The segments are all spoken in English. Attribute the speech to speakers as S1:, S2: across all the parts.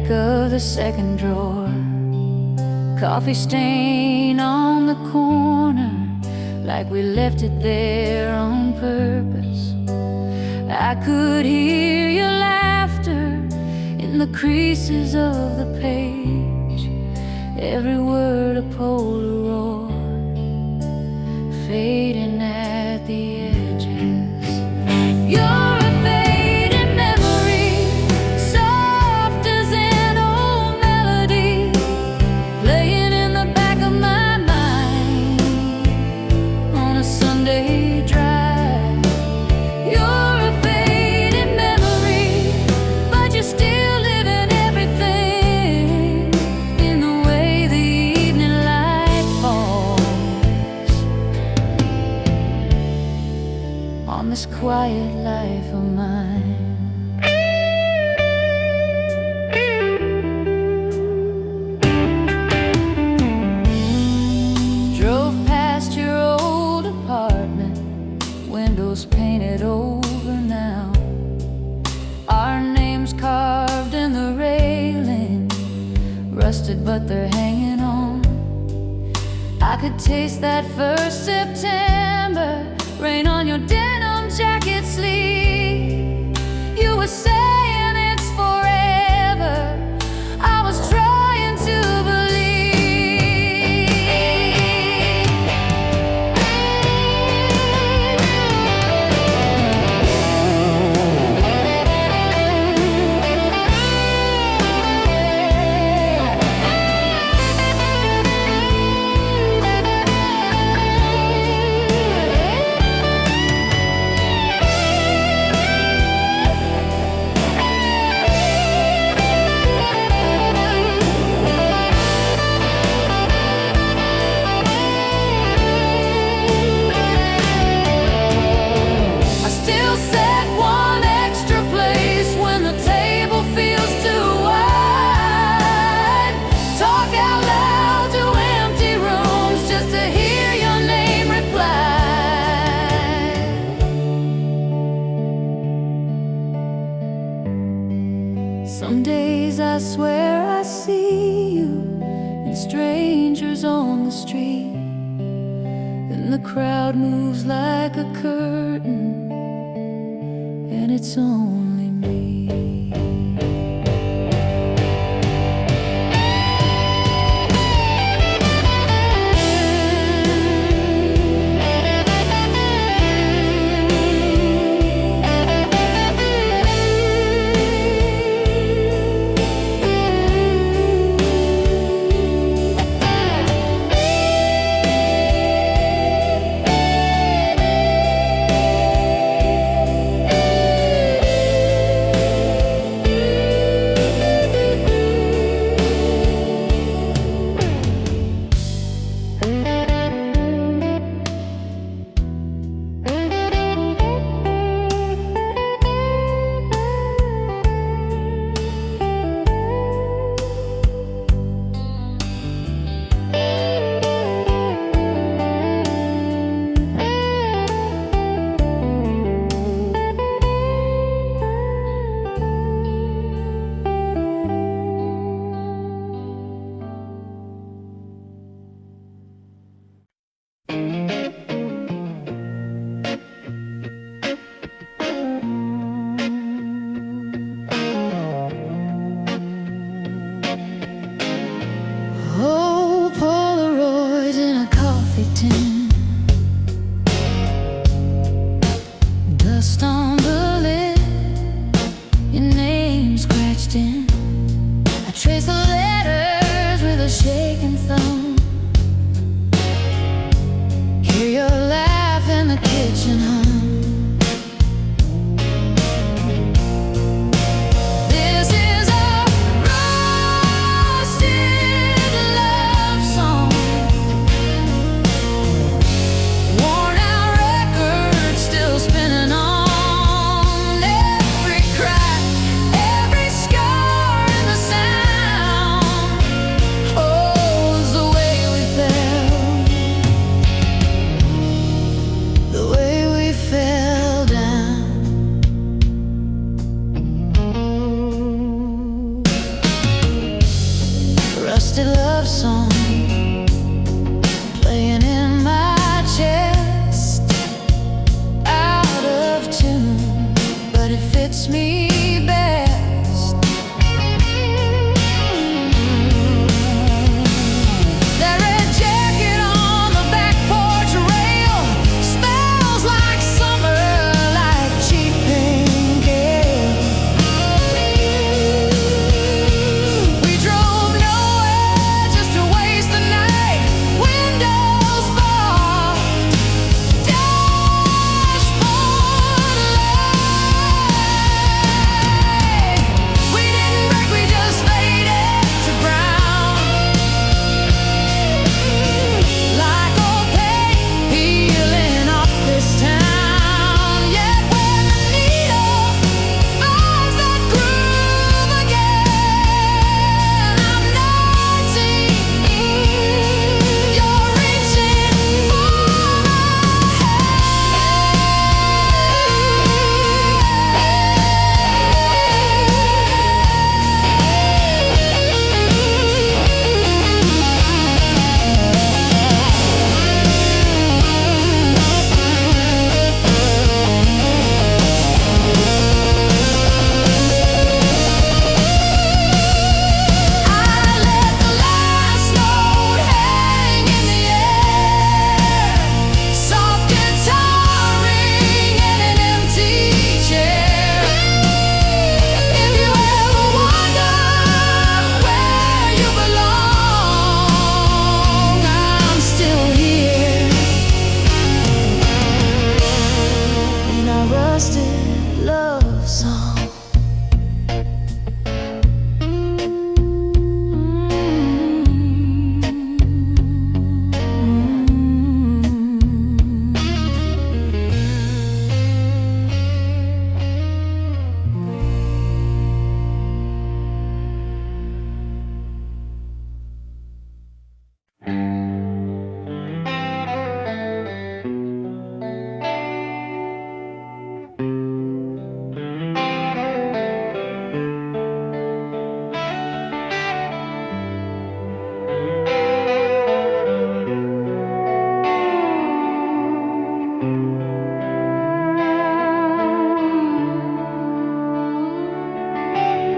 S1: back of the second drawer, coffee stain on the corner, like we left it there on purpose. I could hear your laughter in the creases of the page, every word a Polaroid, fading at the edges. You're a fading memory, soft as an old melody, playing in the back of my mind on a Sunday drive. You're a fading memory, but you're still living everything in the way the evening light falls on this quiet life of mine. Drove past your old apartment, windows painted over now, our names carved in the railing, rusted but they're hanging on. I could taste that first September rain on your denim jacket sleeve. You were saying it's forever, I was trying to Some days I swear I see you and strangers on the street. Then the crowd moves like a curtain, and it's only me. Oh, Polaroids in a coffee tin, dust on the lid, your name scratched in. I trace the letters with a shaking thumb, hear your laugh in the kitchen hum. The way we it fits me best. That red jacket on the back porch rail smells like summer, like cheap pink ale. We drove nowhere just to waste the night. Windows fogged, dashboard light. We didn't break, we just faded to brown, like old paint peeling off this town. Yet when the needle finds that groove again, I'm 19, you're reaching for I let the last note hang in the air, soft guitar ring in an empty chair. If you ever wonder where you belong, I'm still here in our rusted love song.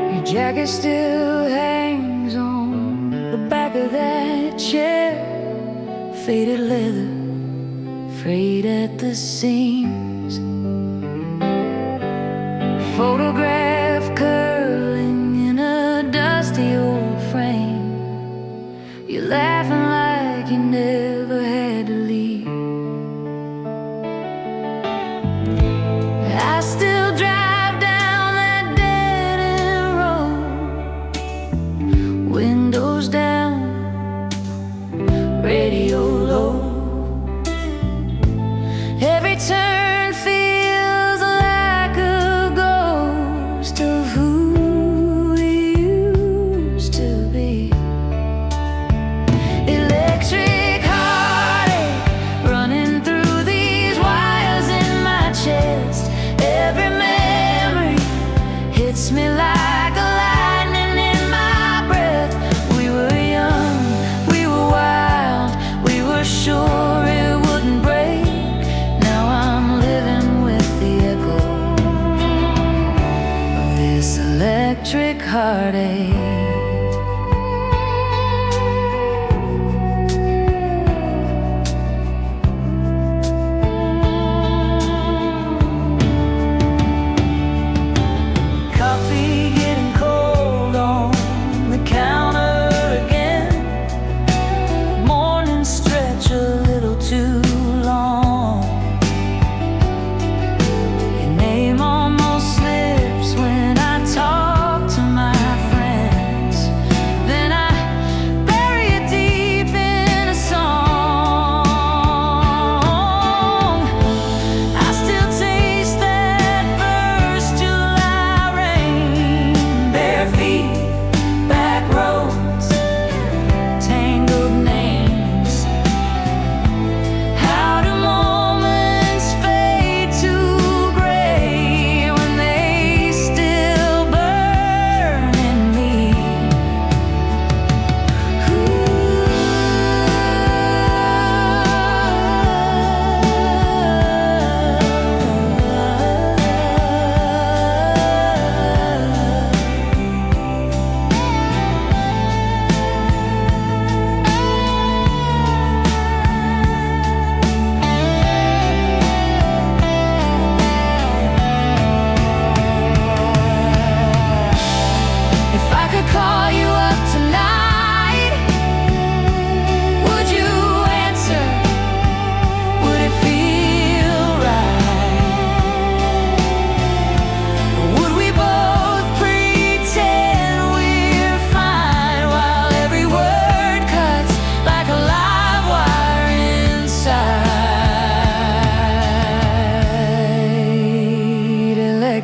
S1: Your jacket still hangs on the back of that chair, faded leather, frayed at the seams. Photograph curling in a dusty old frame. You're laughing like you never had to leave. I still drive down that dead end road, windows down, radio low. Every turn feels like a ghost of who we used to be. Electric heartache running through these wires in my chest. Every memory hits me like a lightning in my breath. We were young, we were wild, we were sure it wouldn't break. Now I'm living with the echo of this electric heartache. Coffee getting cold on the counter again. Morning stretch a little too long. Your name almost slips when I talk to my friend.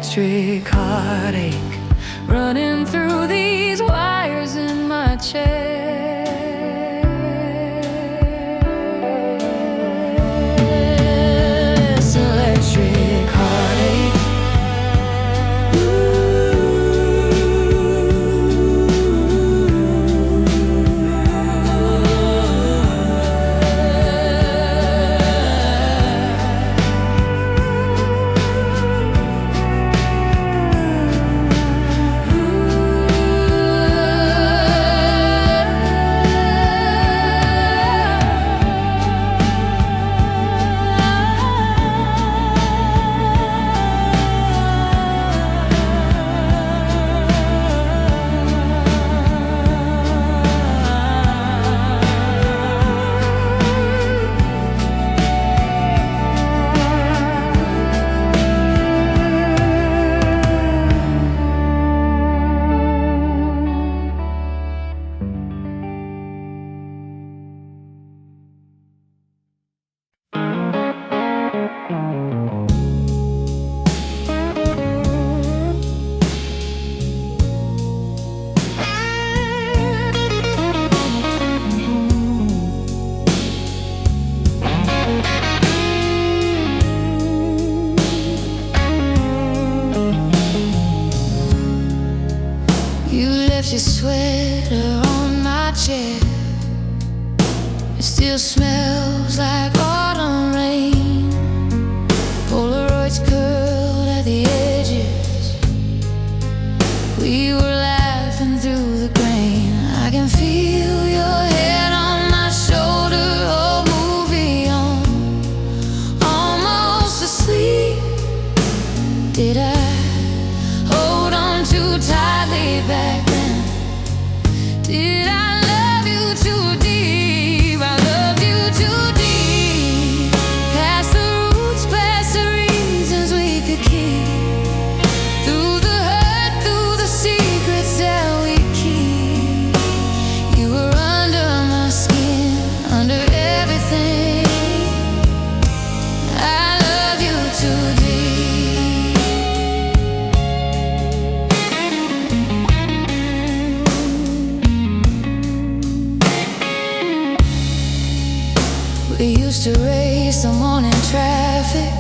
S1: electric heartache running through these wires in my chest. Electric heartache. Your sweater on my chair, it still smells like autumn rain. Polaroids curled at the edges, we were laughing through the grain. I can feel your head on my shoulder, old movie on, almost asleep. Did I hold on too tightly back then? Did I love you too deep? I loved you too deep. Past the roots, past the reasons we could keep. Through the hurt, through the secrets that we keep. You were under my skin, under everything. I love you too deep. We used to race the morning traffic,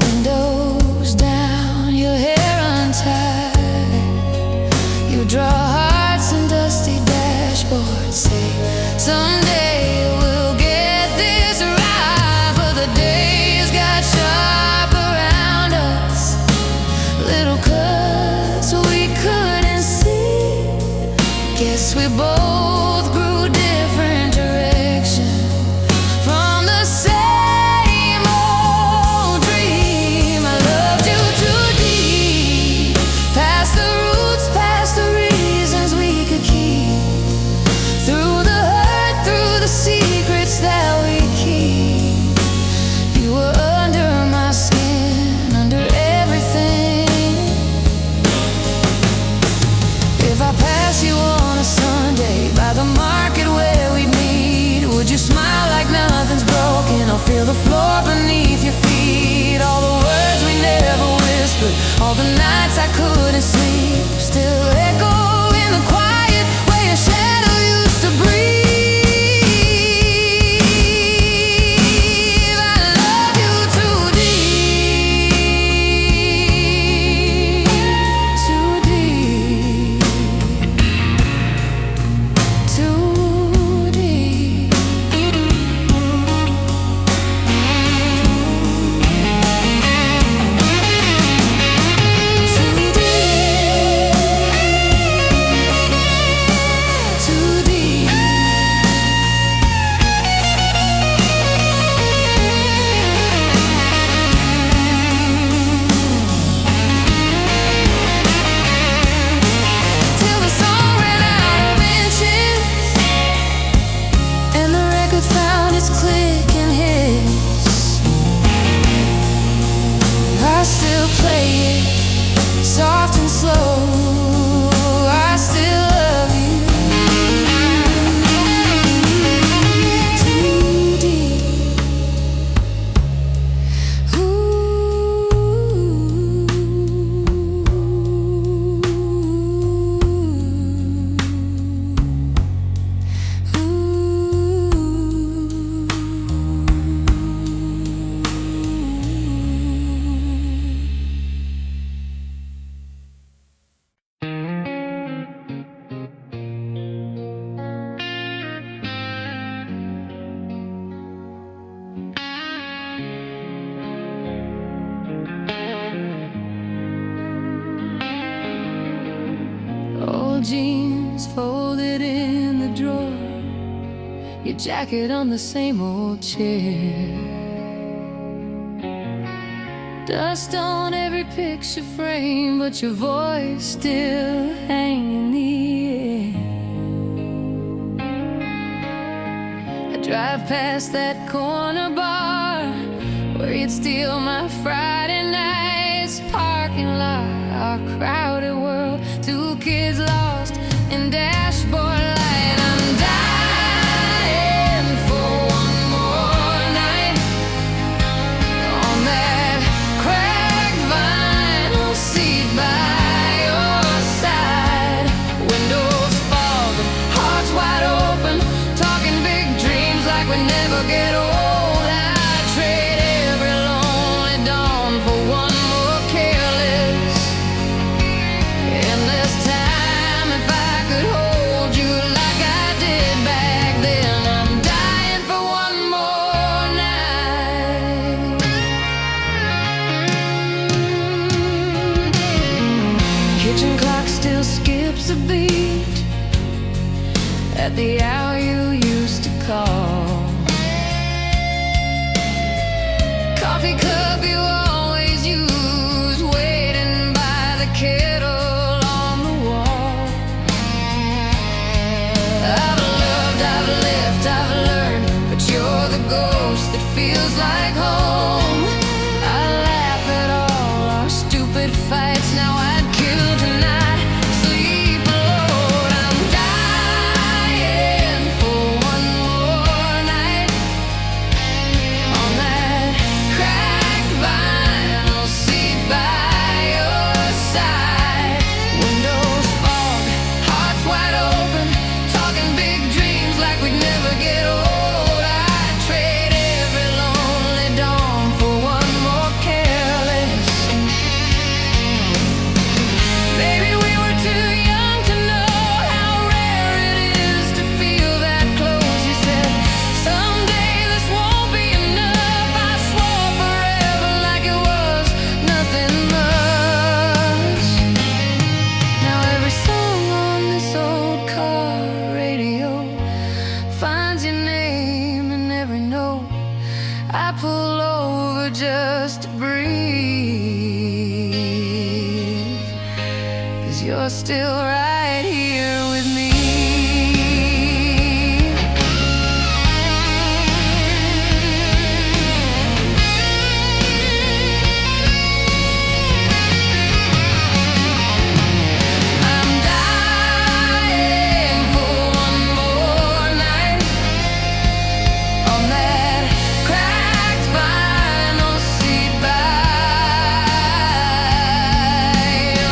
S1: windows down, your hair untied. You draw hearts and dusty dashboards, say someday we'll get this right. But the days got sharp around us, little cuts we couldn't see. Guess we both grew different directions. Feel the floor beneath your feet. All the words we never whispered, all the nights I couldn't sleep, still echo in the quiet where your shadow used to breathe. I love you too deep, too deep, too deep. Soft and slow, I still love you. Too deep. Ooh. old jeans folded in the drawer, your jacket on the same old chair. Dust on every picture frame, but your voice still hanging in the air. I drive past that corner bar where you'd steal my Friday nights. Parking lot, our crowded world, two kids lost in dashboard light. I'm dying for one more night on that cracked vinyl seat by your side. Windows fog, hearts wide open, talking big dreams like we never get old. I'd trade every lonely dawn for one more careless, endless time. If I could hold you like I did back then, I'm dying for one more night. Kitchen clock still skips a beat at the hour you used to call. Coffee cup you always use, waiting by the kettle on the wall. I've loved, I've left, I've learned, but you're the ghost that feels like home. I laugh at all our stupid fights, now I'd kill tonight, sleep alone. I'm dying for one more night on that cracked vinyl seat by your side. Windows fog, hearts wide open, talking big dreams like we'd never get old. I'd trade every lonely dawn for one more careless. Maybe we were too young to know how rare it is to feel that close. You said, someday this won't be enough. I swore forever like it was nothing much. Now every song on this old car radio finds your name in every note. I pull over just to breathe, 'cause you're still right here with me. I'm dying for one more night on that cracked vinyl seat by your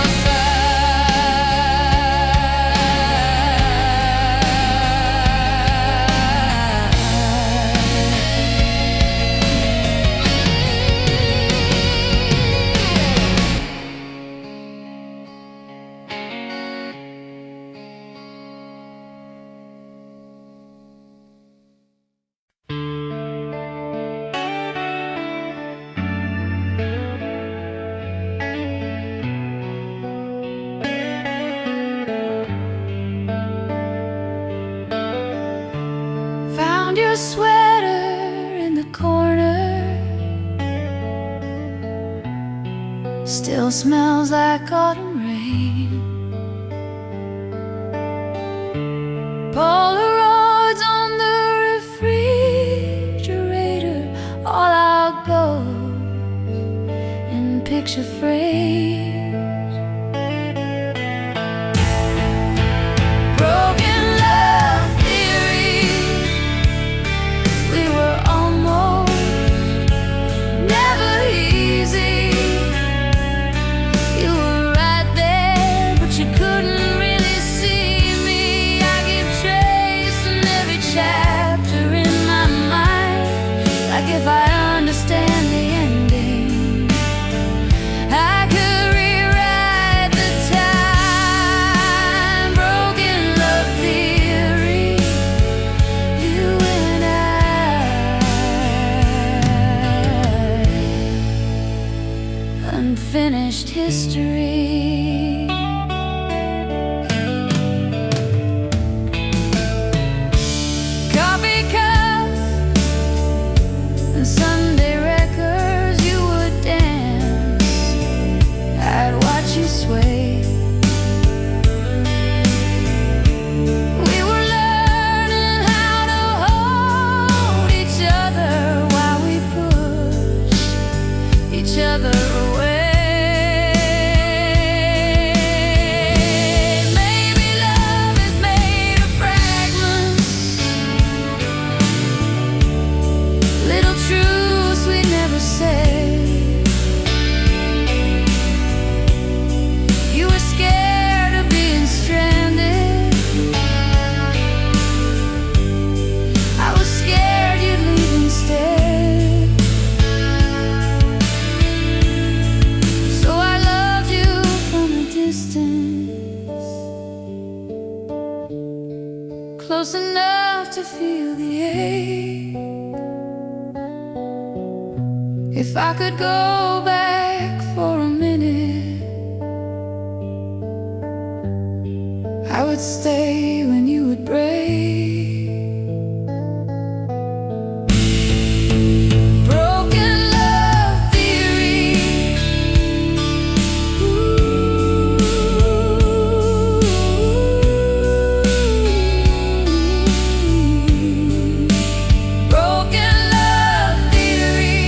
S1: Found your sweater in the corner, still smells like autumn rain. Polaroids on the refrigerator, all our goals in picture frames. Broken love theory, we were almost never easy. You were right there, but you couldn't really see me. I keep tracing every chapter in my mind, like if I understand the ending, I could rewrite the time. Broken love theory, you and I, unfinished history. let you sway. We were learning how to hold each other while we push each other away. Maybe love is made of fragments, little truths we never say. You were scared of being stranded, I was scared you'd leave instead. So I loved you from a distance, close enough to feel the ache. If I could go back for a minute, I would stay when you would break. Broken love theory. Ooh. Broken love theory.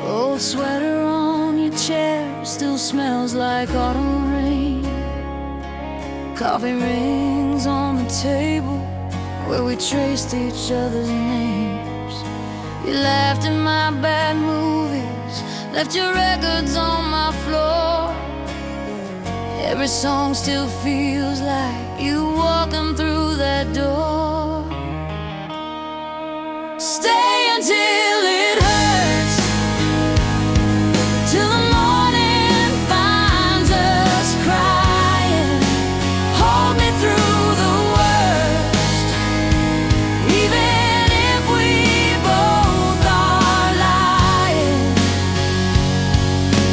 S1: Old sweater on your chair still smells like autumn rain. Coffee rings on the table where we traced each other's names. You laughed at my bad movies, left your records on my floor. Every song still feels like you walking through that door. Stay until it hurts, till the morning finds us crying. Hold me through the worst, even if we both are lying.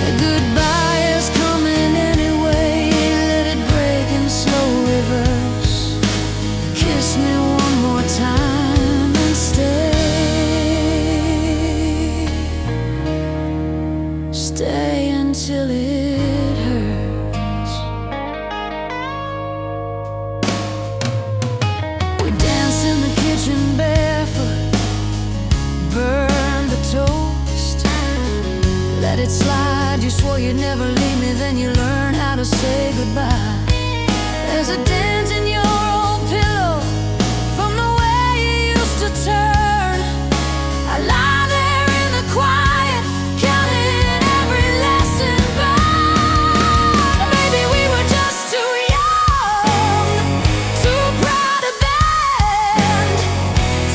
S1: A goodbye is coming anyway, let it break in slow reverse. Kiss me one more time and stay. Stay until it hurts. We danced in the kitchen barefoot, burned the toast, let it slide. You swore you'd never leave me, then you learned how to say goodbye. There's a dent in your old pillow from the way you used to turn. I lie there in the quiet, counting every lesson burned. Maybe we were just too young, too proud to bend,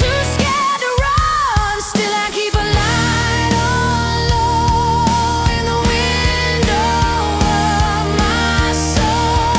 S1: too scared to run. Still I keep a light on low in the window of my soul.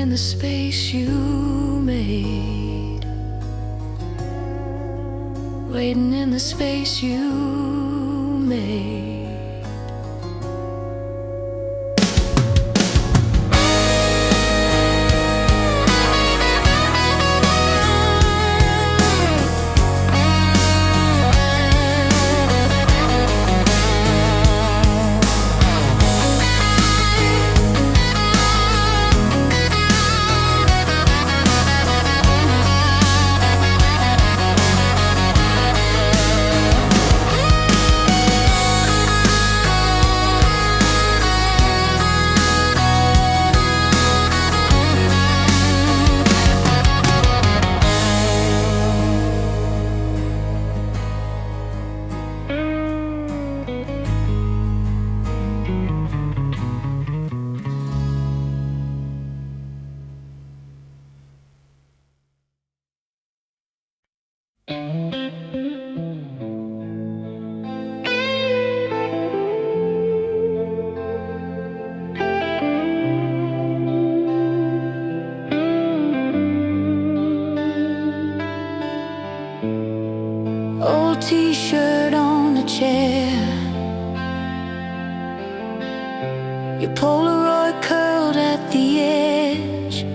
S1: in the space you made, waiting in the space you made. Old t-shirt on a chair, your Polaroid curled at the edge,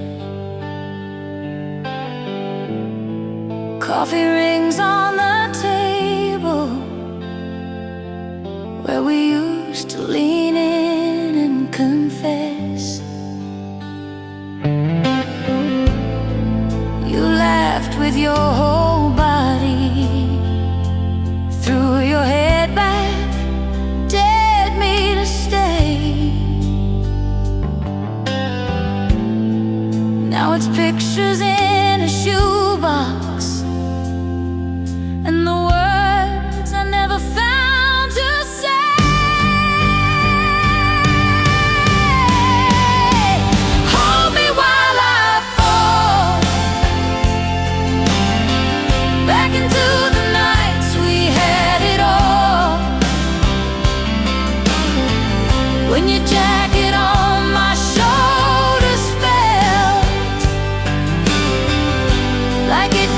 S1: coffee rings on the table where we used to lean in and confess. You laughed with your whole body, threw your head back, dared me to stay. Now it's pictures in a shoebox and the words I never found to say. Hold me while I fall back into the nights we had it all. When your jacket on my shoulders felt like it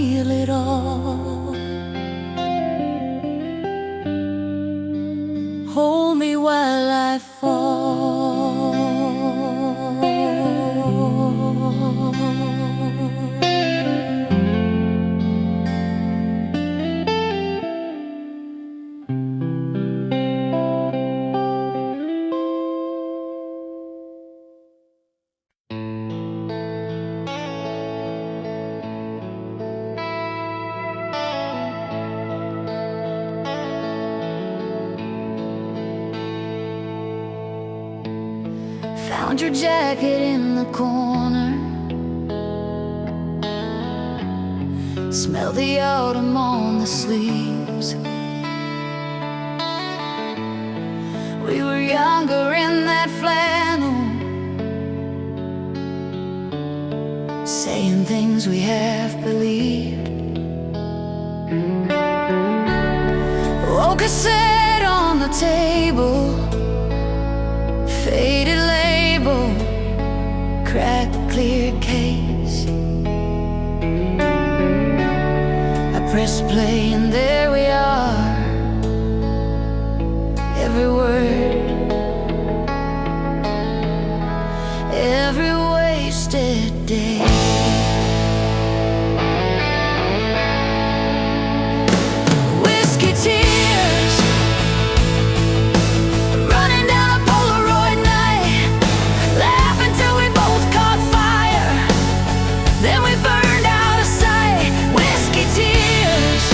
S1: feel it all. Hold me while I fall. Found your jacket in the corner. Smell the autumn on the sleeves. We were younger in that flannel, saying things we half believed. Old cassette on the table, faded label, cracked clear case. I press play and there we are. Every word, every wasted day. Whiskey tears running down a Polaroid night, laughing till we both caught fire, then we burned out of sight. Whiskey tears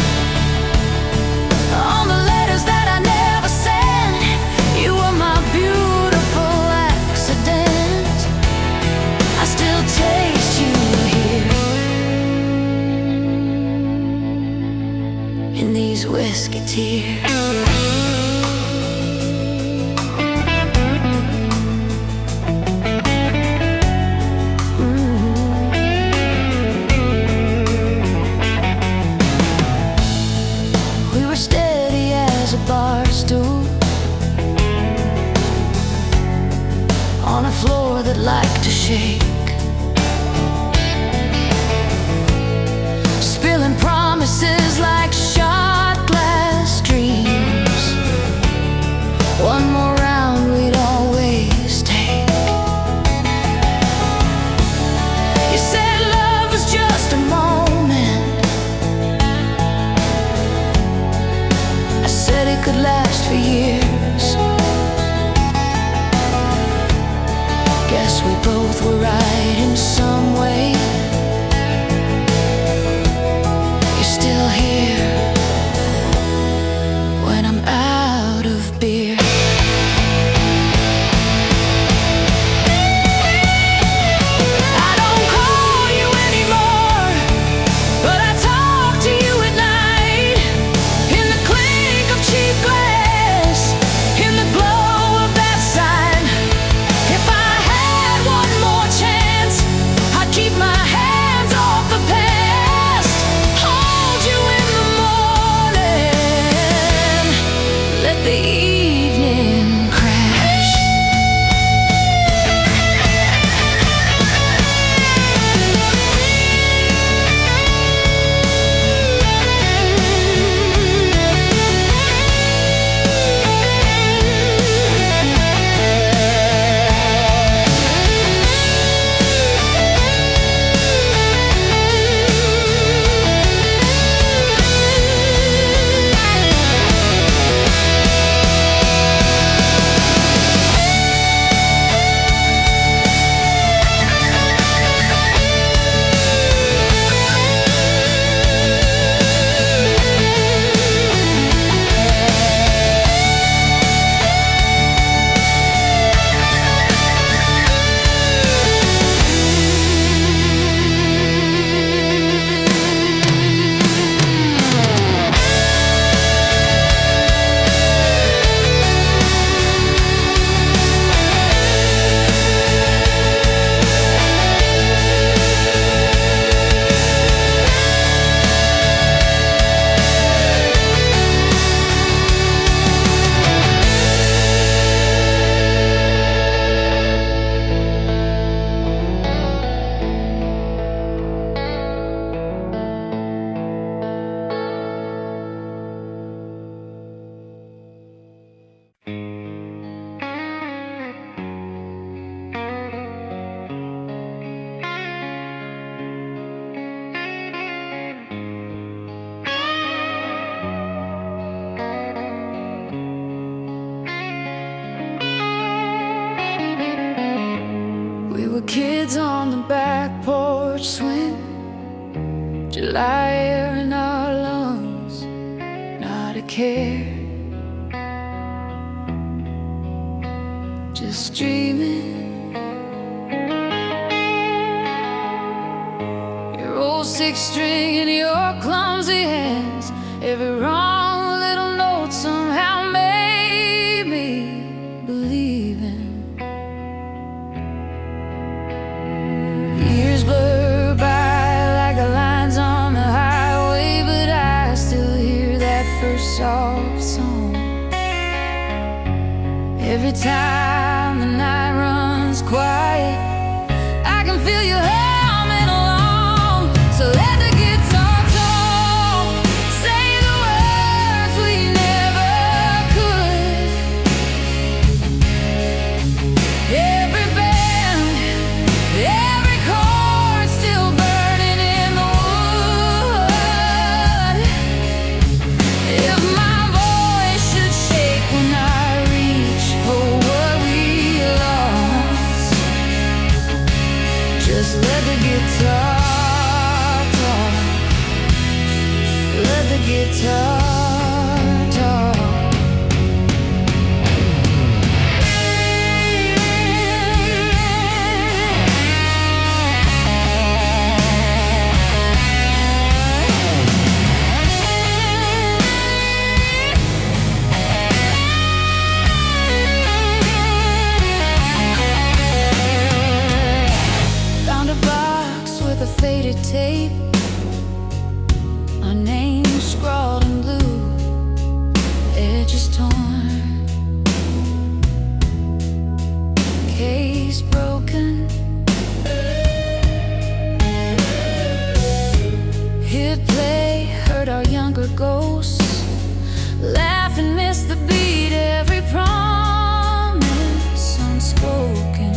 S1: on the letters that I never sent. You were my beautiful accident. I still taste you here in these whiskey tears. We were steady as a bar stool on a floor that liked to shake, spilling promises like shot glass dreams. care. Just dreaming. Your old six string in your clumsy hands, every wrong little note somehow made me believe in. Years blur by like the lines on the highway, but I still hear that first soft song. Every time the night runs quiet, I can feel you humming along. So let the guitar talk, say the words we never could. Every band, every chord still burning in the wood. If my voice should shake when I reach for what we lost, just let the guitar talk. Let the guitar talk. Found a box with a faded tape, our name scrawled in blue, edges torn, case broken. Hit play, heard our younger ghosts laugh and miss the beat, every promise unspoken.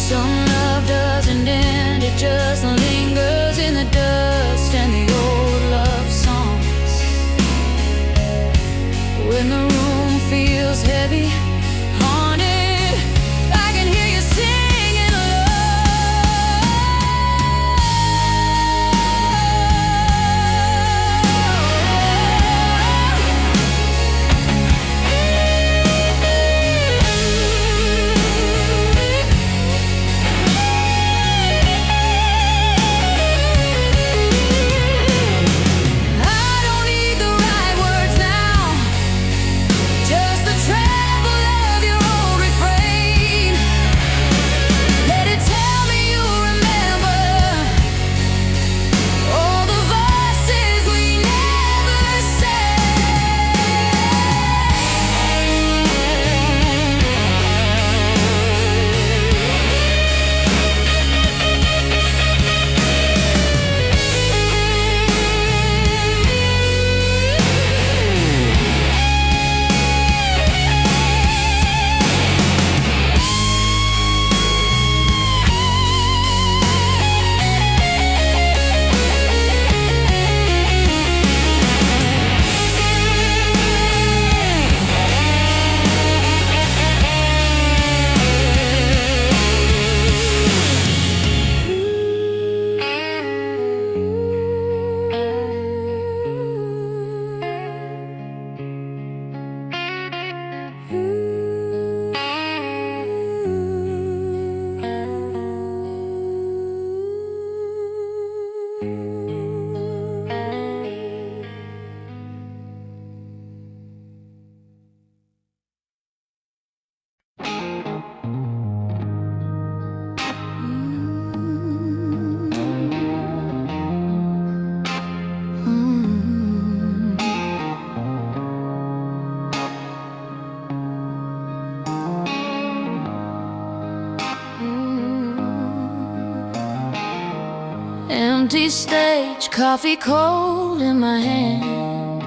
S1: Some love doesn't end, it just lingers in the dust and the old love songs. When the room feels heavy, haunted, I can hear you singing I don't need the right words now, just the treble of your old refrain. Let it tell me you remember all the voices we never empty stage, coffee cold in my hand.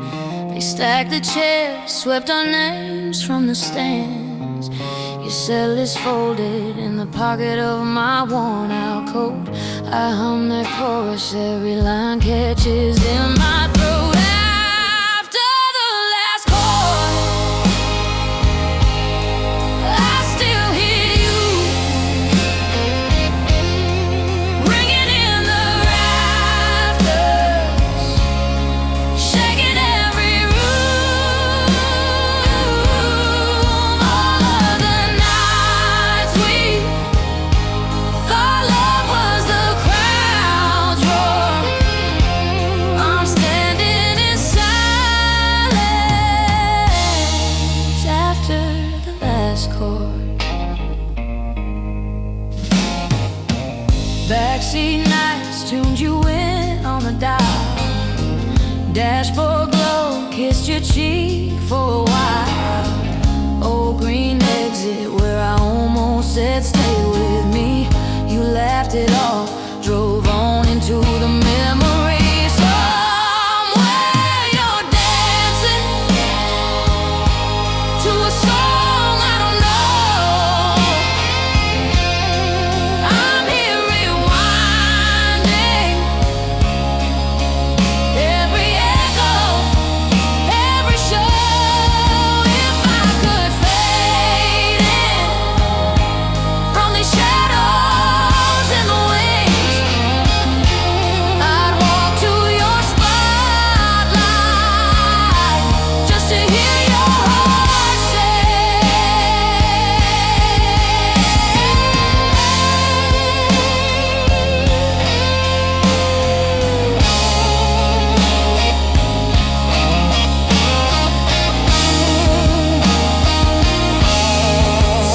S1: They stacked the chairs, swept our names from the stands. Your cell is folded in the pocket of my worn out coat. I hum that chorus, every line catches in my throat. After the last chord, I still hear you ringing in the rafters. backseat nights tuned you in on the dial. Dashboard glow kissed your cheek for a while. Old green exit where I almost said stay with me. You laughed it off, drove on into the memory. Somewhere you're dancing to a song I don't know. I'm here rewinding every echo, every show. If I could fade in from these shadows in the wings, I'd walk to your spotlight just to hear your heart say.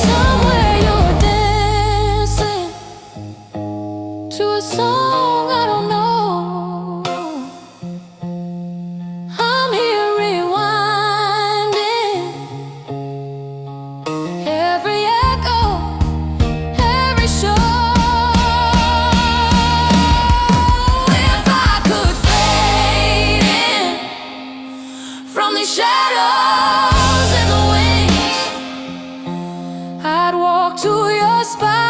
S1: Somewhere you're dancing to a song I don't know. I'm here rewinding every echo, every show. If I could fade in from these shadows in the wings, I'd walk to your spotlight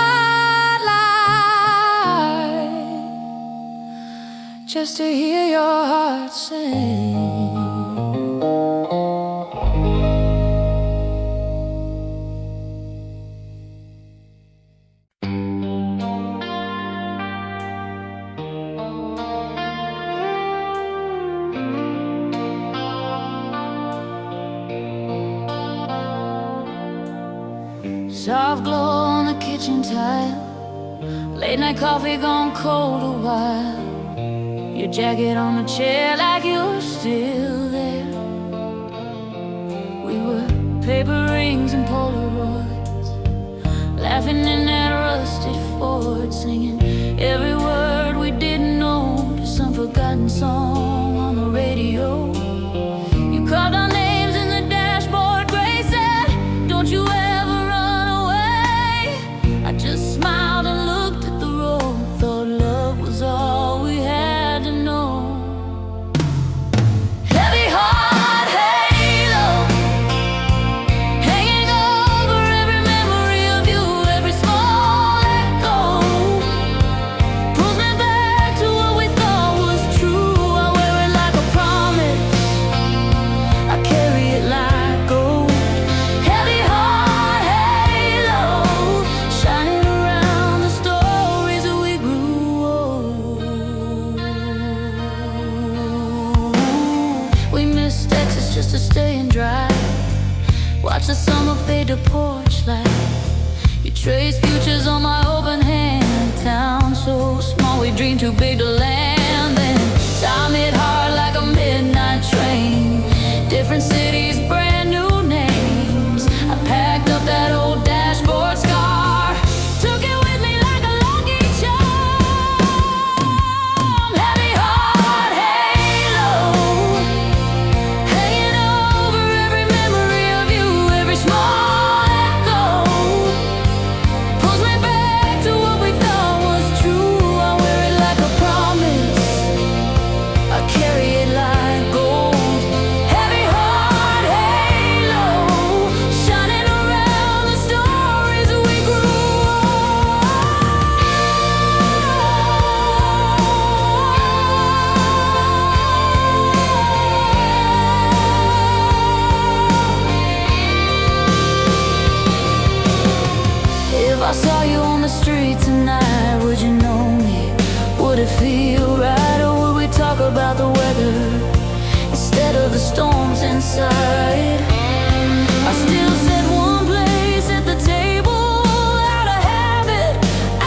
S1: just to hear your heart sing. Soft glow on the kitchen tile, late night coffee gone cold a while. Your jacket on the chair like you're still there. We were paper rings and Polaroids, laughing in that rusted Ford, singing every word we didn't know to some forgotten song on the radio. You carved our names in the dashboard gray, said, "Don't you ever run away." I just smiled and looked at the road, thought love was all we had to know. Heavy heart halo hanging over every memory of you. Every small echo pulls me back to what we thought was true. I wear it like a promise, I carry it like gold. Heavy heart halo shining around the stories that we grew old. We missed Texas just to stay and drive, watch the summer fade to porch light. You traced futures on my open hand. Town so small we dreamed too big to land. Then time hit hard like a midnight train. Different cities, brand new names. I packed up that old dashboard scar, took it with me like a lucky charm. Heavy heart halo hanging over every memory of you. Every small echo pulls me back to what we thought was true. I wear it like a promise, I carry it like gold. Heavy heart halo shining around the stories that we grew If I saw you on the street tonight, would you know me? Would it feel right, or would we talk about the weather instead of the storms inside? I still said one place at the table, out of habit,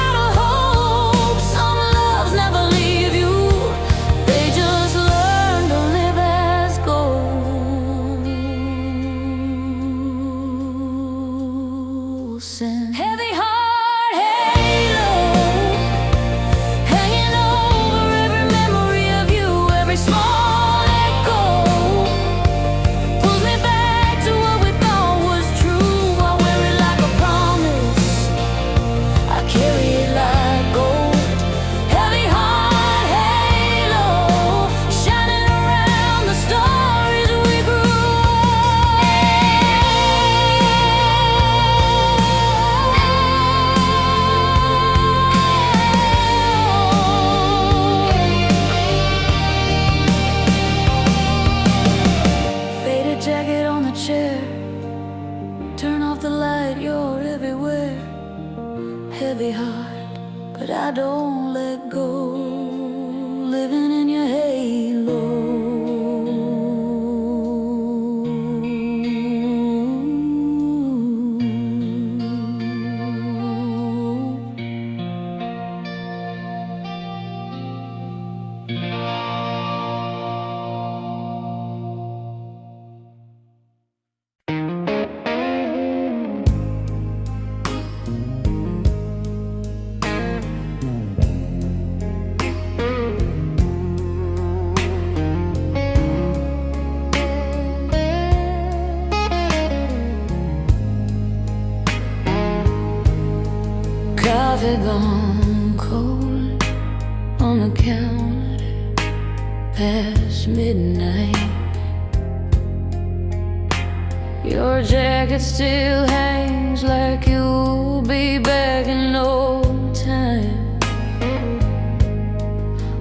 S1: out of hope. Some loves never leave you, they just learn to live as ghosts. And heavy heart halo let go, living in your halo. Coffee gone cold on the counter past midnight. Your jacket still hangs like you'll be back in no time.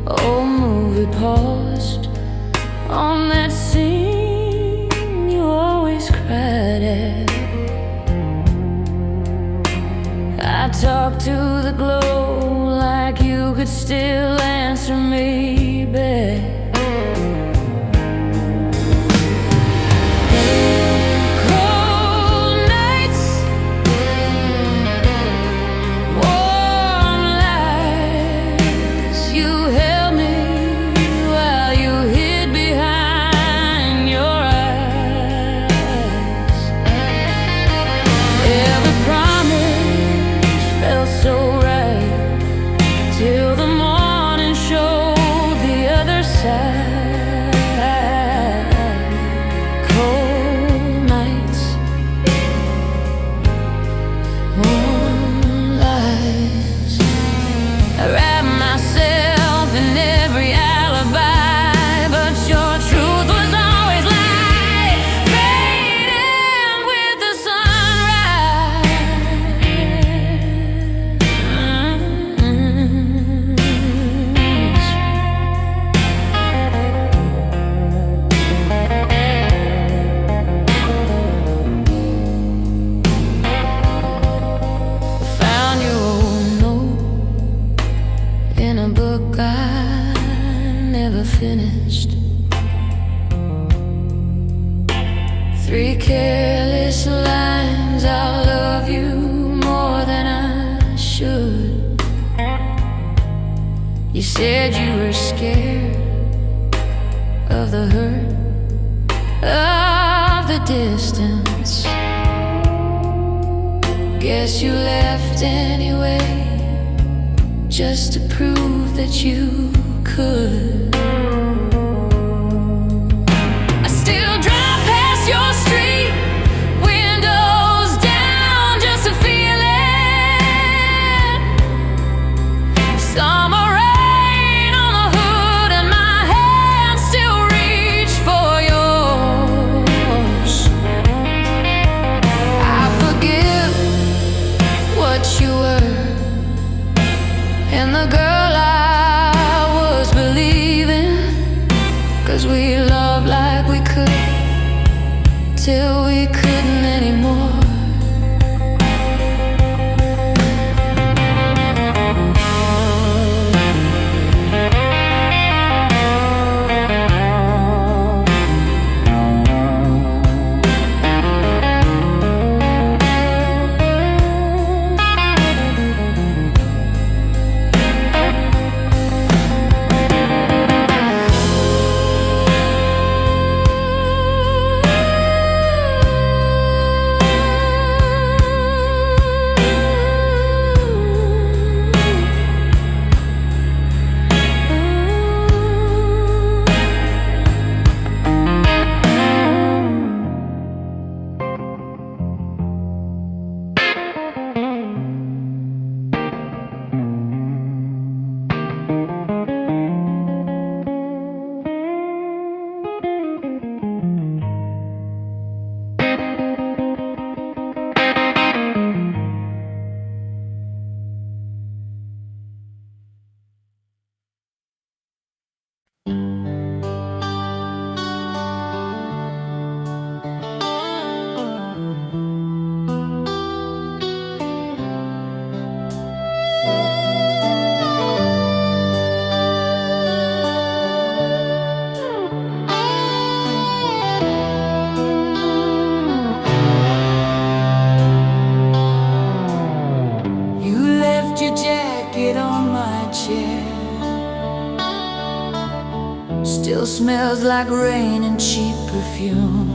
S1: Old movie paused on that scene you always cried at. I talked to the glow like you could still answer me back. Cold nights, warm lies, you held me while you hid behind your eyes. Every promise felt so right till the morning showed the other side. Cold nights, warm lies. I wrap myself in every alibi, but your truth was always light, fading with the Found your old note in a book I never finished. 3 careless lines, I'll love you more than I should. You said you were scared of the hurt, of the distance. Guess you left anyway, just to prove that you could. I still drive past your street, windows down, just to feel it. Summer rain on the hood, and my hands still reach for yours. I forgive what you were and the girl I was believing. still smells like rain and cheap perfume.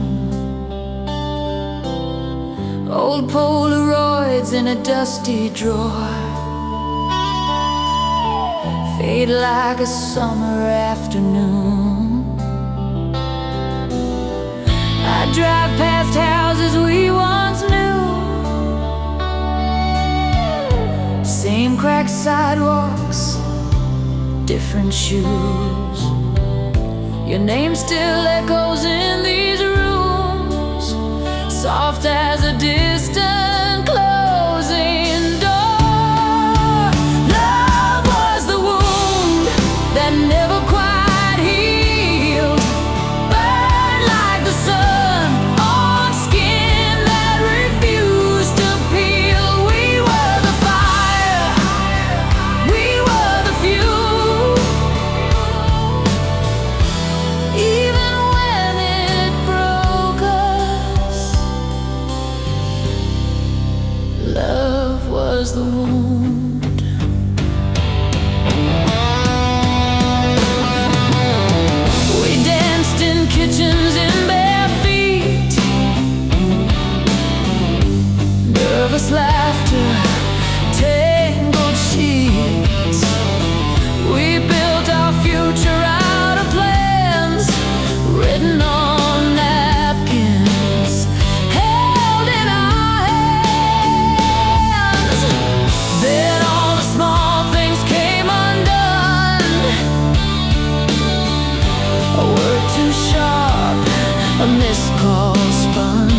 S1: Old Polaroids in a dusty drawer fade like a summer afternoon. I drive past houses we once knew, same cracked sidewalks, different shoes. Your name still echoes in these rooms, soft as a distant closing door. Love was the wound that never quite healed, burned like the sun on skin that refused to peel. We were the fire, we were the fuel. Even when it broke us, love was the wound. We danced in kitchens in bare feet, nervous laughter, tangled sheets. We built our future out of plans written on napkins, held in our hands. Then all the small things came undone. A word too sharp, a missed call spun.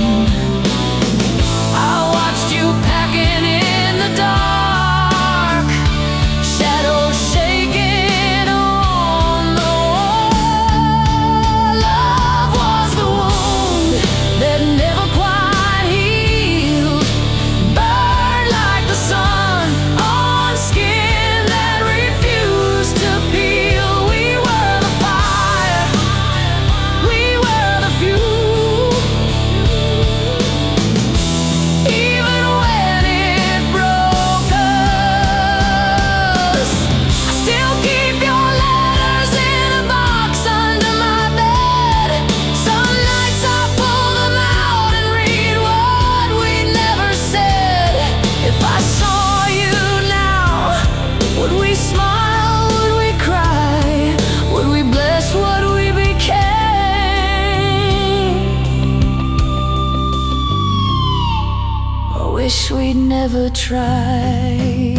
S1: I watched you packing in the dark, shadows shaking on the wall. Love was the wound that never quite healed, burned like the sun on skin that refused to peel. We were the fire, we were the fuel. Even when it broke us, I still keep your letters in a box under my bed. Some nights I pull them out and read what we never said. If I saw you now, would we smile, would we cry, would we bless what we became? I wish we'd never tried.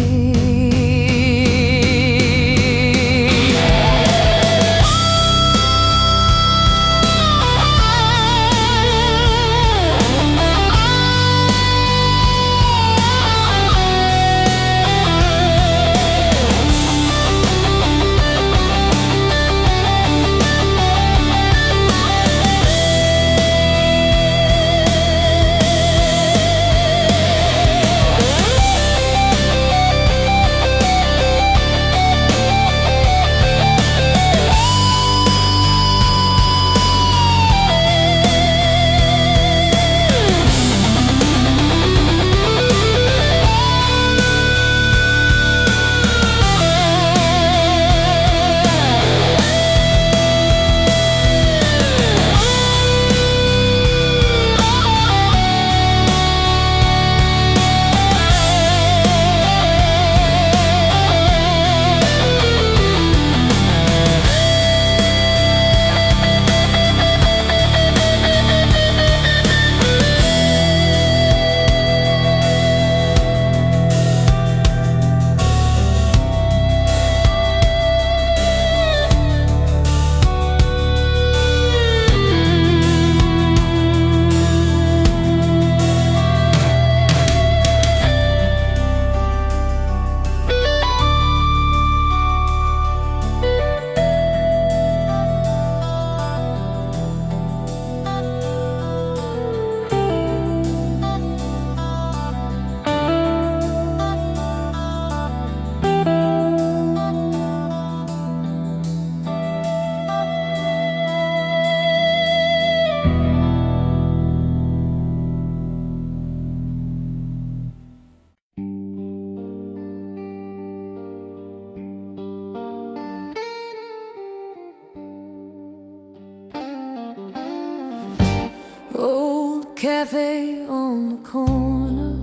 S1: cafe on the corner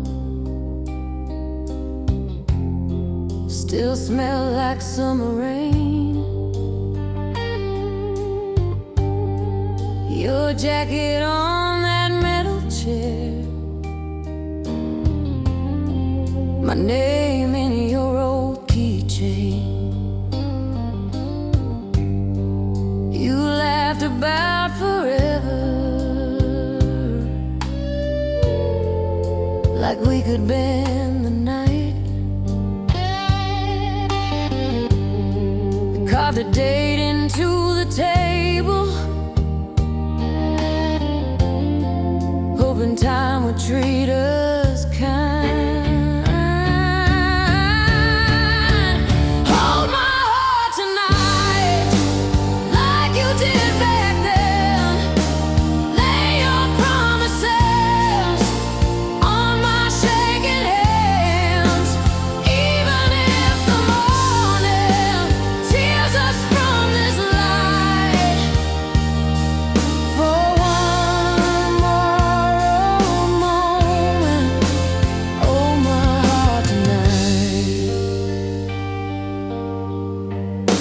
S1: still smell like summer rain. Your jacket on that metal chair, my name in your old keychain. You laughed about forever, like we could bend the night. We carved a date into the table, hoping time would treat us kind. Hold my heart tonight, like you did back then. Lay your promises on my shaking hands. Even if the morning tears us from this light, for one more moment, hold my heart tonight.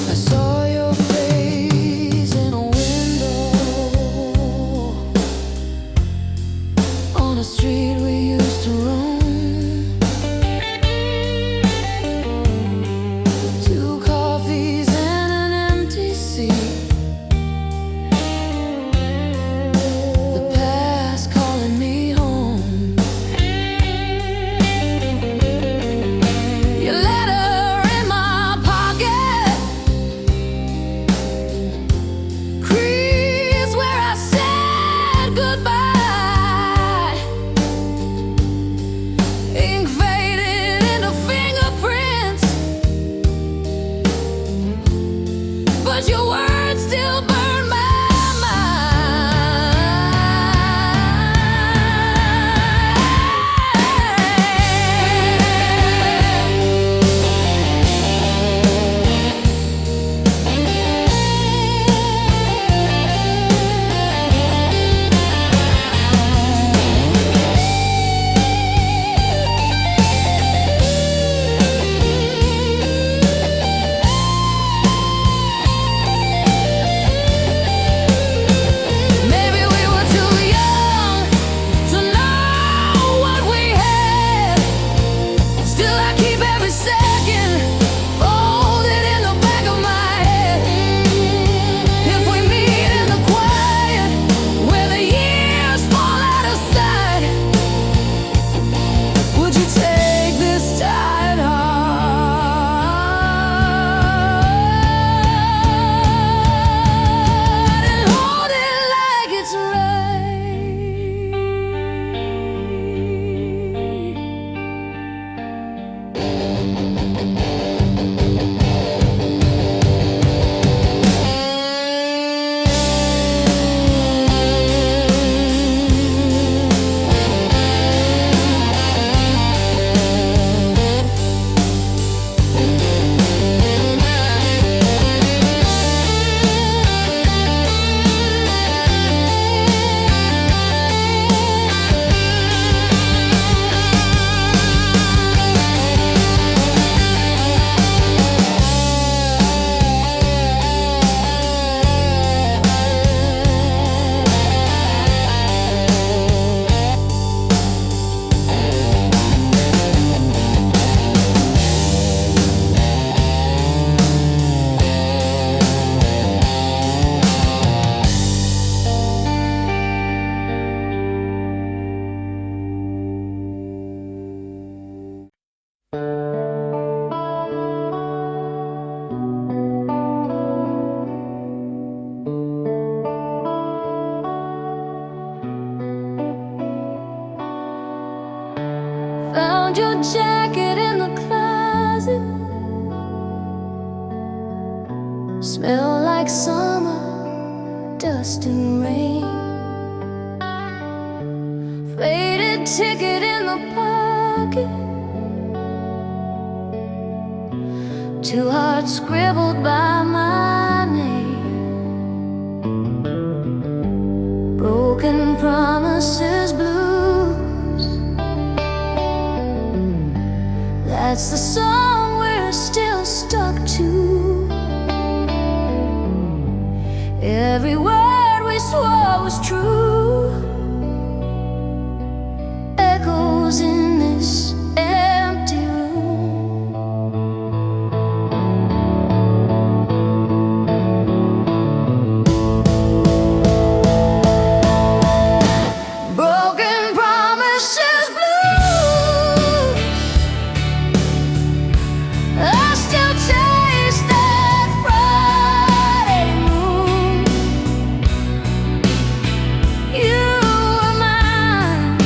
S1: I saw your face in a window on a street we used to roam. Two coffees and an empty seat, the past calling me home. Your letter in my pocket crease where I said goodbye. Ink faded into fingerprints, but your words still burn my Maybe we were too young to know what we had. Still, I keep every second folded in the back of my head. If we meet in the quiet where the years fall out of sight, would you take this tired heart and hold it like it's right? Found your jacket in the closet, smell like summer, dust and rain. Faded ticket in the pocket, two hearts scribbled by my name. Broken promises, blue song we're still stuck to. Every word we swore was true echoes in this empty room. Broken promises, blues. I still taste that Friday moon. You were mine,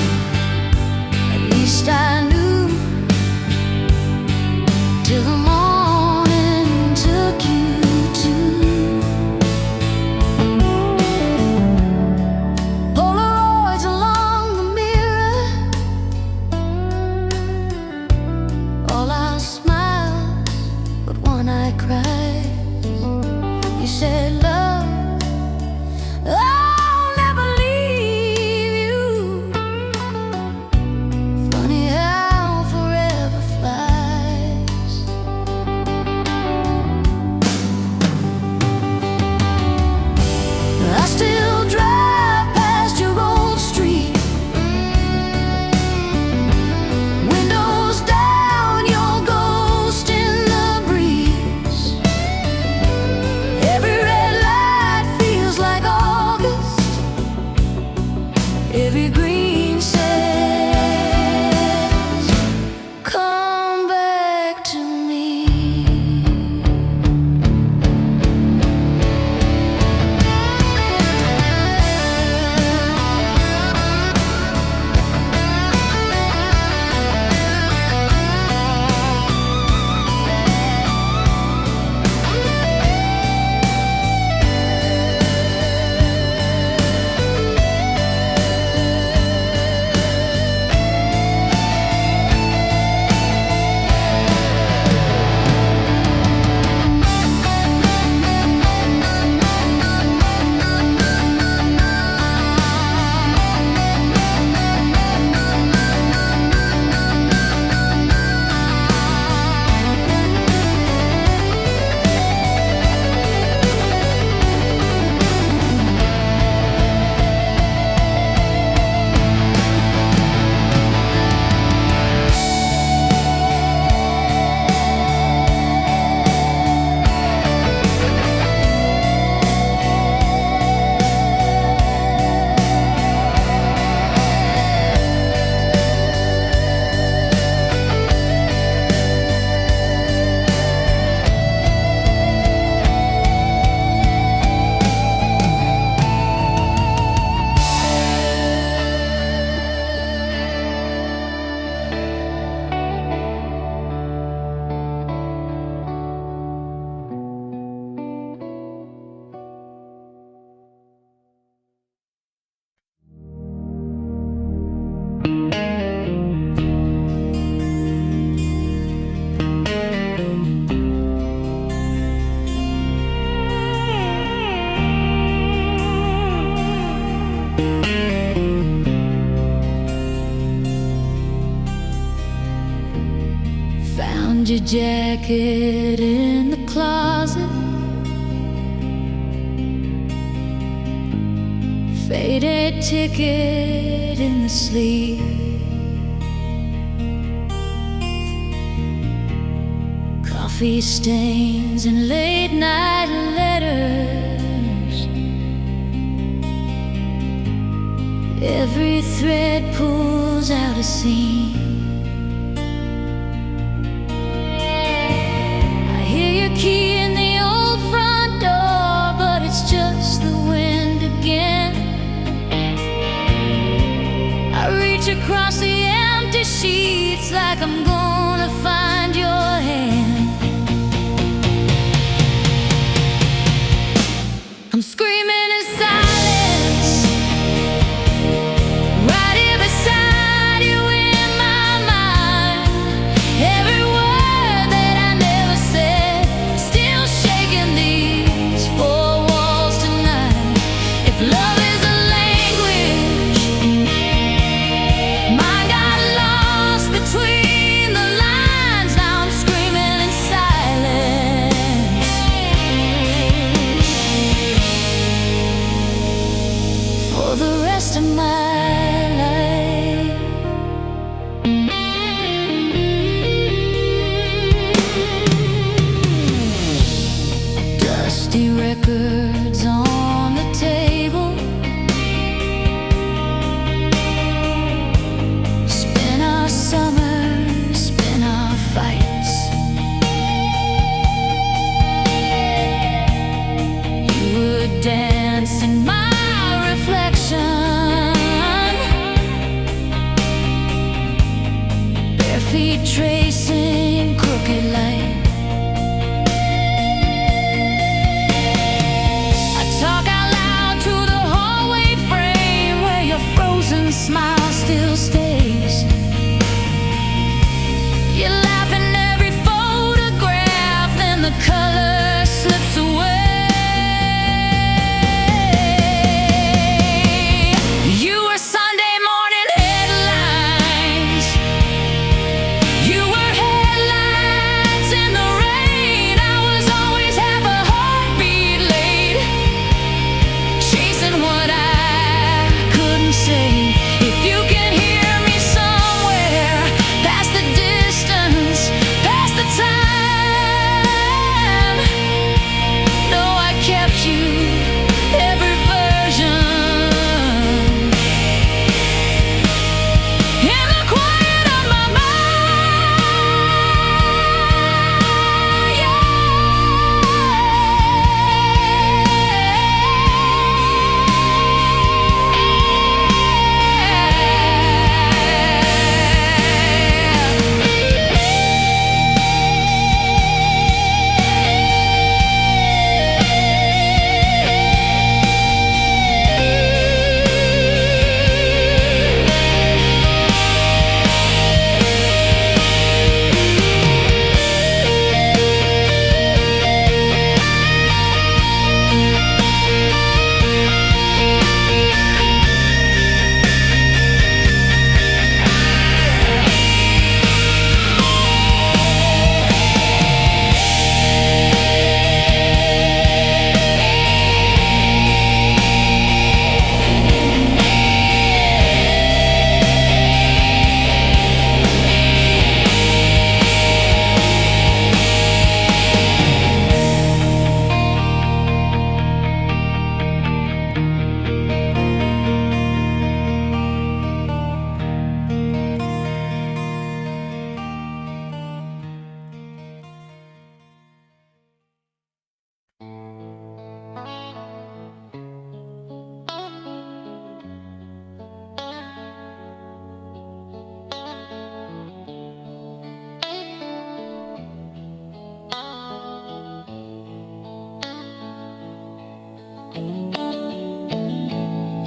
S1: at least I knew, till the morning took you to Polaroids along the mirror. All our smiles, but one I cried. You said, love, I'll never leave you. Funny how forever flies. I still drive past your old street, windows down, your ghost in the breeze. Every red light feels like August. Every green says, come back to me. Found your jacket in the closet, faded ticket in the sleeve. Coffee stains and late night letters. Every thread pulls out a seam. Key in the old front door, but it's just the wind again. I reach across the empty sheets like I'm gonna find your hand. I'm screaming in silence, right here beside you in my Empty records on the table. Spin our summers, spin our fights. You would dance in my reflection, bare feet tracing crooked light. Smile still stays. You laugh in every photograph, then the color slips away. You were Sunday morning headlines. You were headlines in the rain. I was always half a heartbeat late, chasing what I couldn't say. If you can hear me somewhere, past the distance, past the time, know I kept you every version. In the quiet of my mind, yeah.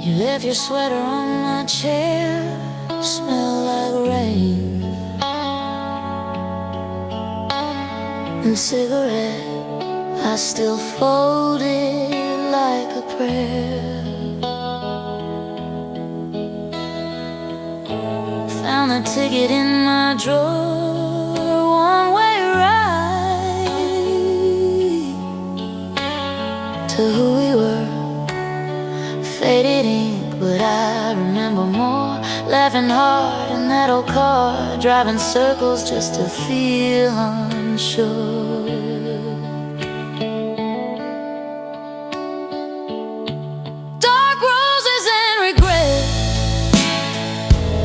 S1: You left your sweater on my chair, smell like rain, and cigarette I still folded like a prayer. Found the ticket in my drawer, one-way ride to who we were. Faded ink, but I remember more. Laughing hard in that old car, driving circles just to feel unsure. Dark roses and regret,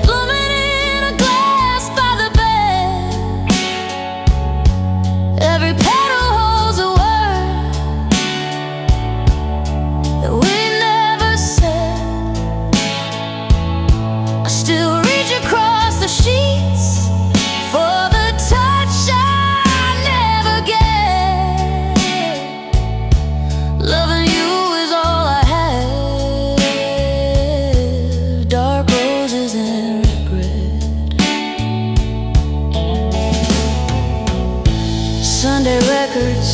S1: blooming in a glass by the bed. Every petal holds a word that we across the sheets for the touch I never get. Loving you is all I have. Dark roses and regret. Sunday records,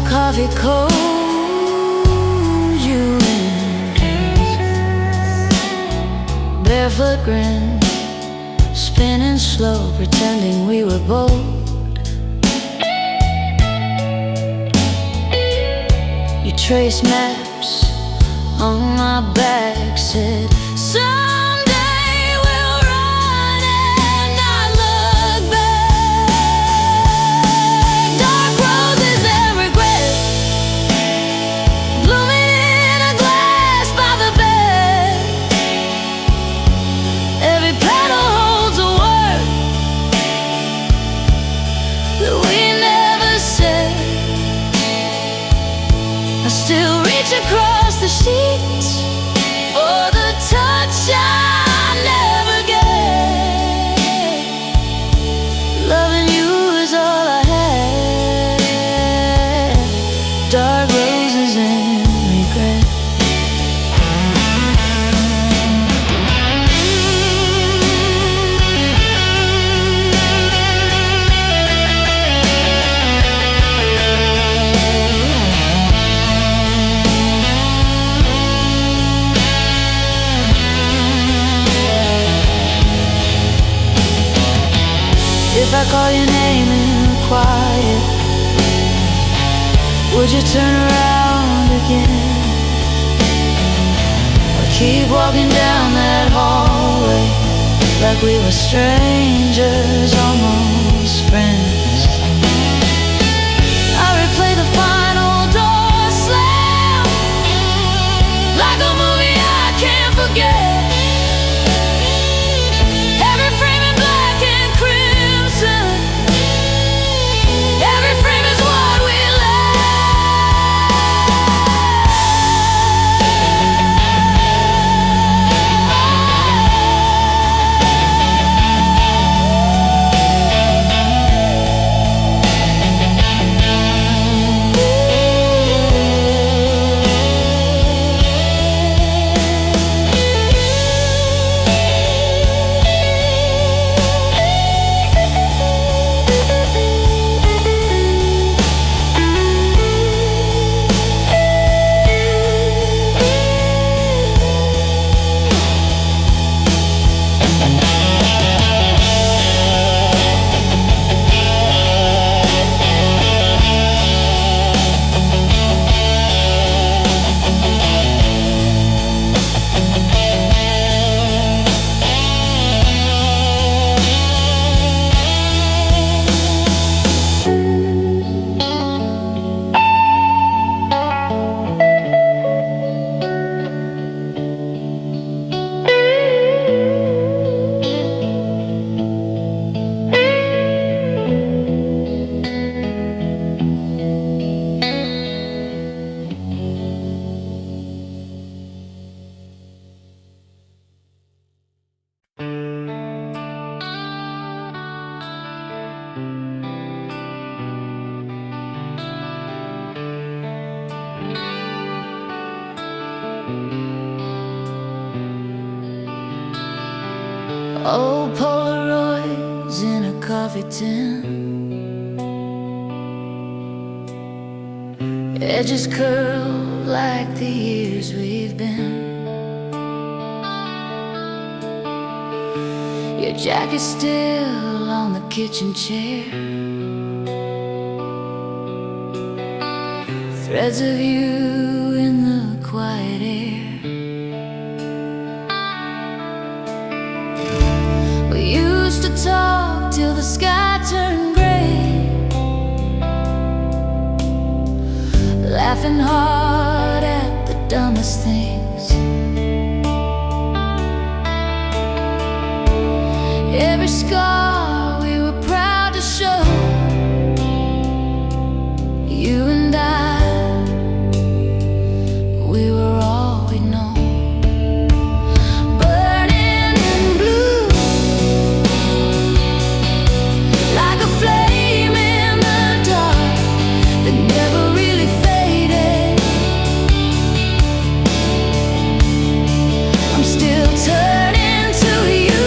S1: coffee cold, you and barefoot grin, spinning slow, pretending we were bold. You traced maps on my back, said someday we'll run and not look back. Dark roses and regret, still reach across the sheets for the touch I never get. Loving you is all I had. Dark roses and regret. If I call your name in the quiet, would you turn around again? Or keep walking down that hallway like we were strangers, almost friends? I replay the final door slam like a movie I can't forget. Old Polaroids in a coffee tin, edges curled like the years we've been. Your jacket's still on the kitchen chair, threads of you in the quiet air. We used to talk till the sky turned gray, laughing hard at the dumbest things. Every scar we were proud to show. You and I, we were all we'd known. Burning in blue, like a flame in the dark that never really faded. I'm still turning to you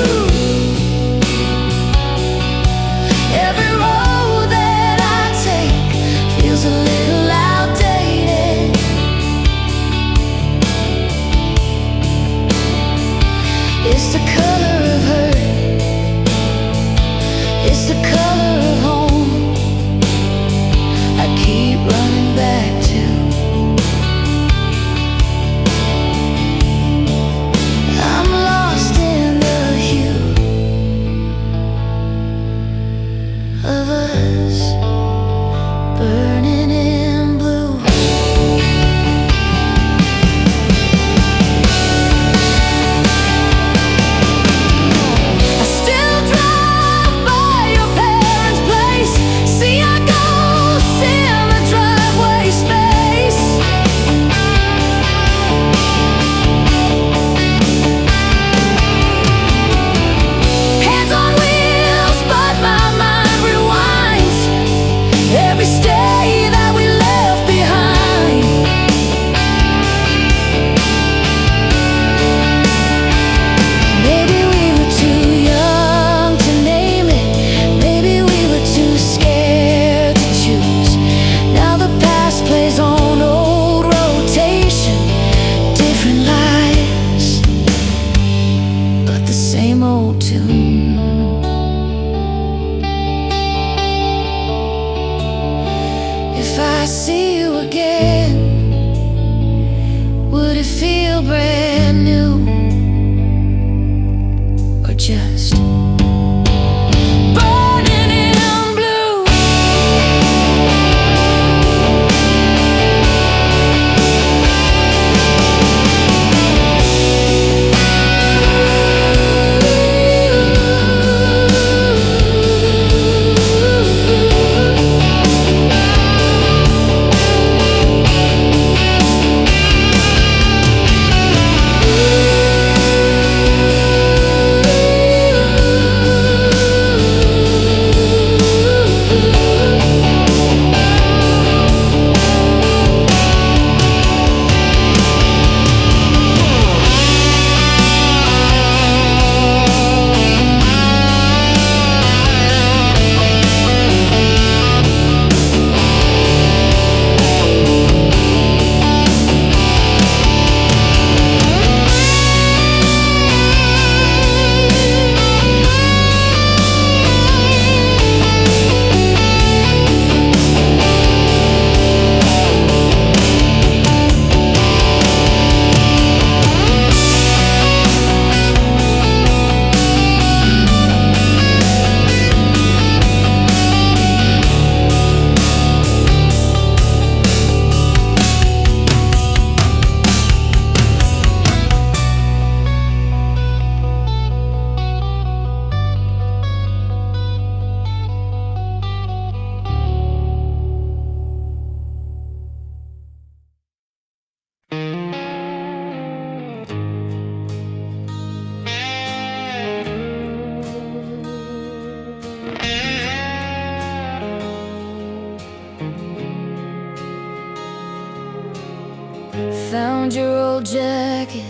S1: Found your old jacket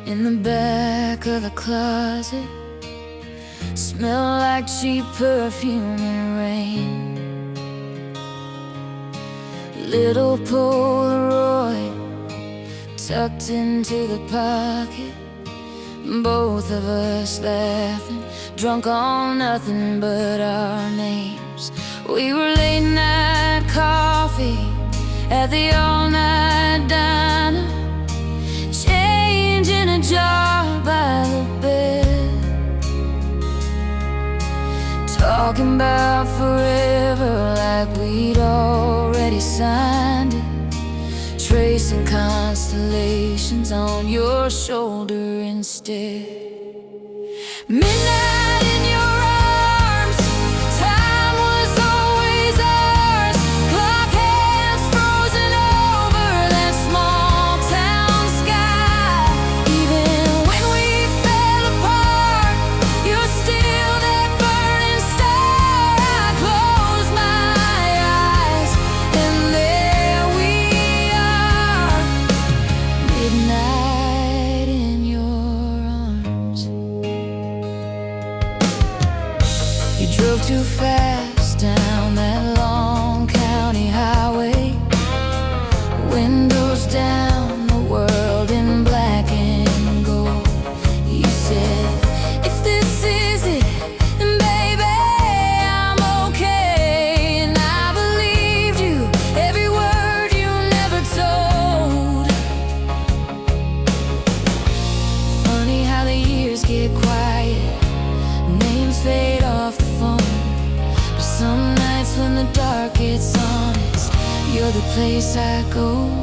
S1: in the back of the closet. Smell like cheap perfume and rain. Little Polaroid tucked into the pocket. Both of us laughing, drunk on nothing but our names. We were late night coffee at the all-night diner, change in a jar by the bed, talking about forever like we'd already signed it, tracing constellations on your shoulder instead. Midnight in your arms, time was always ours. Clock hands frozen over that small town sky. Even when we fell apart, you're still that burning star. I close my eyes and there we are. Midnight in your arms. You drove too fast down that long county highway, windows down, the world in black and gold. You said, if this is it, then baby, I'm okay. And I believed you, every word you never told. Funny how the years get quiet, names fade off the phone. But some nights when the dark gets honest, you're the place I go.